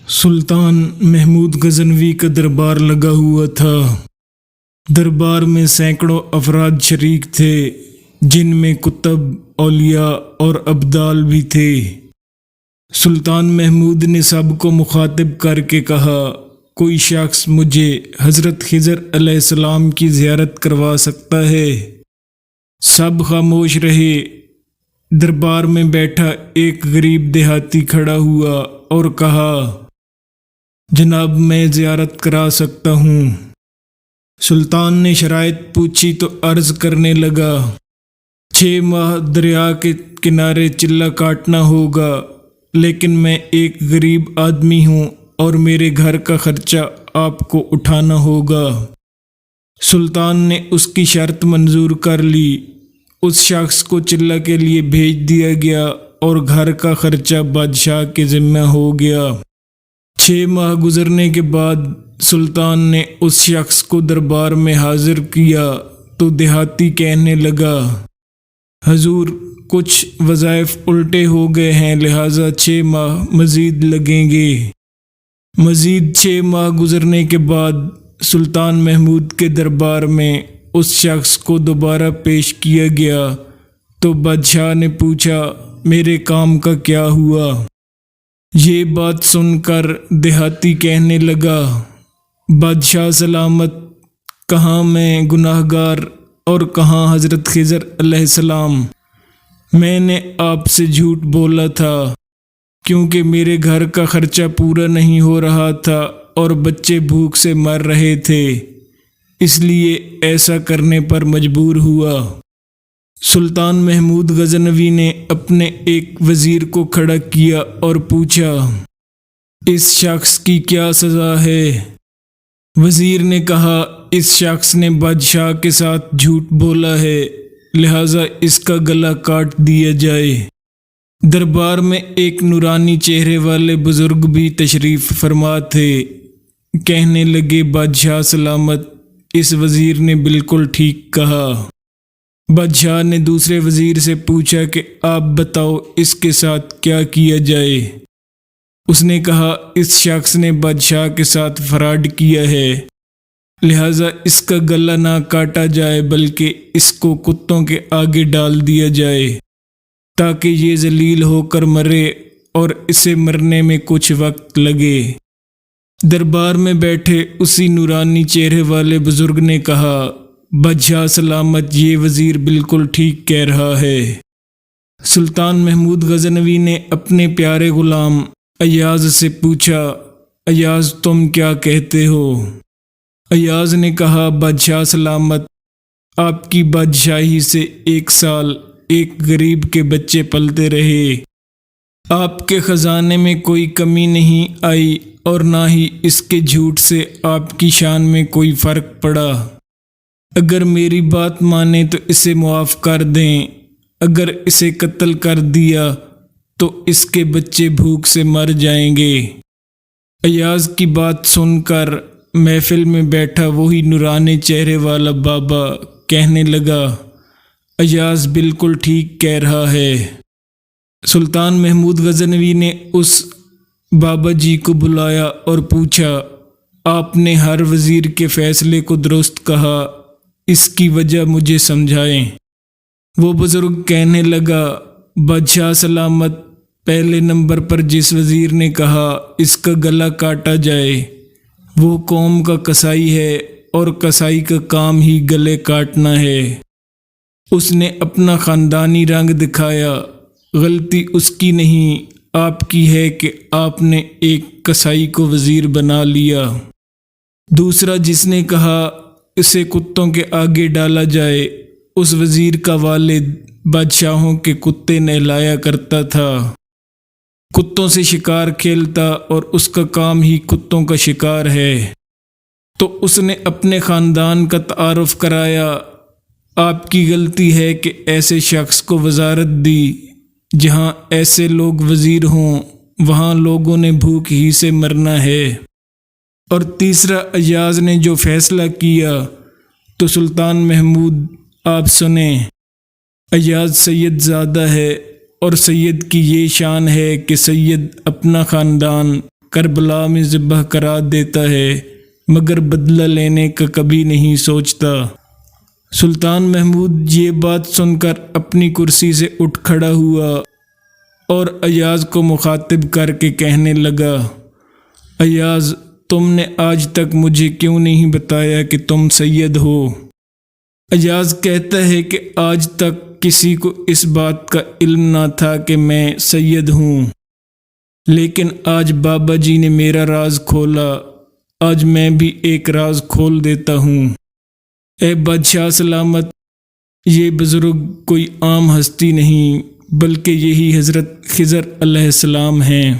سلطان محمود غزنوی کا دربار لگا ہوا تھا۔ دربار میں سینکڑوں افراد شریک تھے، جن میں کتب، اولیاء اور ابدال بھی تھے۔ سلطان محمود نے سب کو مخاطب کر کے کہا، کوئی شخص مجھے حضرت خضر علیہ السلام کی زیارت کروا سکتا ہے؟ سب خاموش رہے۔ دربار میں بیٹھا ایک غریب دیہاتی کھڑا ہوا اور کہا، جناب میں زیارت کرا سکتا ہوں۔ سلطان نے شرائط پوچھی تو عرض کرنے لگا، 6 ماہ دریا کے کنارے چلہ کاٹنا ہوگا، لیکن میں ایک غریب آدمی ہوں اور میرے گھر کا خرچہ آپ کو اٹھانا ہوگا۔ سلطان نے اس کی شرط منظور کر لی۔ اس شخص کو چلہ کے لیے بھیج دیا گیا اور گھر کا خرچہ بادشاہ کے ذمہ ہو گیا۔ 6 ماہ گزرنے کے بعد سلطان نے اس شخص کو دربار میں حاضر کیا تو دیہاتی کہنے لگا، حضور کچھ وظائف الٹے ہو گئے ہیں، لہٰذا 6 ماہ مزید لگیں گے۔ مزید 6 ماہ گزرنے کے بعد سلطان محمود کے دربار میں اس شخص کو دوبارہ پیش کیا گیا تو بادشاہ نے پوچھا، میرے کام کا کیا ہوا؟ یہ بات سن کر دیہاتی کہنے لگا، بادشاہ سلامت، کہاں میں گناہ گار اور کہاں حضرت خضر علیہ السلام؟ میں نے آپ سے جھوٹ بولا تھا کیونکہ میرے گھر کا خرچہ پورا نہیں ہو رہا تھا اور بچے بھوک سے مر رہے تھے، اس لیے ایسا کرنے پر مجبور ہوا۔ سلطان محمود غزنوی نے اپنے ایک وزیر کو کھڑا کیا اور پوچھا، اس شخص کی کیا سزا ہے؟ وزیر نے کہا، اس شخص نے بادشاہ کے ساتھ جھوٹ بولا ہے، لہٰذا اس کا گلا کاٹ دیا جائے۔ دربار میں ایک نورانی چہرے والے بزرگ بھی تشریف فرما تھے۔ کہنے لگے، بادشاہ سلامت، اس وزیر نے بالکل ٹھیک کہا۔ بادشاہ نے دوسرے وزیر سے پوچھا کہ آپ بتاؤ اس کے ساتھ کیا کیا جائے؟ اس نے کہا، اس شخص نے بادشاہ کے ساتھ فراڈ کیا ہے، لہٰذا اس کا گلا نہ کاٹا جائے بلکہ اس کو کتوں کے آگے ڈال دیا جائے تاکہ یہ ذلیل ہو کر مرے اور اسے مرنے میں کچھ وقت لگے۔ دربار میں بیٹھے اسی نورانی چہرے والے بزرگ نے کہا، بادشاہ سلامت، یہ وزیر بالکل ٹھیک کہہ رہا ہے۔ سلطان محمود غزنوی نے اپنے پیارے غلام ایاز سے پوچھا، ایاز تم کیا کہتے ہو؟ ایاز نے کہا، بادشاہ سلامت، آپ کی بادشاہی سے 1 سال ایک غریب کے بچے پلتے رہے، آپ کے خزانے میں کوئی کمی نہیں آئی اور نہ ہی اس کے جھوٹ سے آپ کی شان میں کوئی فرق پڑا۔ اگر میری بات مانیں تو اسے معاف کر دیں، اگر اسے قتل کر دیا تو اس کے بچے بھوک سے مر جائیں گے۔ ایاز کی بات سن کر محفل میں بیٹھا وہی نورانی چہرے والا بابا کہنے لگا، ایاز بالکل ٹھیک کہہ رہا ہے۔ سلطان محمود غزنوی نے اس بابا جی کو بلایا اور پوچھا، آپ نے ہر وزیر کے فیصلے کو درست کہا، اس کی وجہ مجھے سمجھائیں۔ وہ بزرگ کہنے لگا، بادشاہ سلامت، پہلے نمبر پر جس وزیر نے کہا اس کا گلا کاٹا جائے وہ قوم کا قصائی ہے اور قصائی کا کام ہی گلے کاٹنا ہے۔ اس نے اپنا خاندانی رنگ دکھایا، غلطی اس کی نہیں، آپ کی ہے کہ آپ نے ایک قصائی کو وزیر بنا لیا۔ دوسرا جس نے کہا اسے کتوں کے آگے ڈالا جائے، اس وزیر کا والد بادشاہوں کے کتے نہلایا کرتا تھا، کتوں سے شکار کھیلتا اور اس کا کام ہی کتوں کا شکار ہے، تو اس نے اپنے خاندان کا تعارف کرایا۔ آپ کی غلطی ہے کہ ایسے شخص کو وزارت دی، جہاں ایسے لوگ وزیر ہوں وہاں لوگوں نے بھوک ہی سے مرنا ہے۔ اور تیسرا ایاز نے جو فیصلہ کیا تو سلطان محمود آپ سنیں، ایاز سید زادہ ہے اور سید کی یہ شان ہے کہ سید اپنا خاندان کربلا میں ذبح کرا دیتا ہے مگر بدلہ لینے کا کبھی نہیں سوچتا۔ سلطان محمود یہ بات سن کر اپنی کرسی سے اٹھ کھڑا ہوا اور ایاز کو مخاطب کر کے کہنے لگا، ایاز، تم نے آج تک مجھے کیوں نہیں بتایا کہ تم سید ہو؟ ایاز کہتا ہے کہ آج تک کسی کو اس بات کا علم نہ تھا کہ میں سید ہوں، لیکن آج بابا جی نے میرا راز کھولا، آج میں بھی ایک راز کھول دیتا ہوں۔ اے بادشاہ سلامت، یہ بزرگ کوئی عام ہستی نہیں بلکہ یہی حضرت خضر علیہ السلام ہیں۔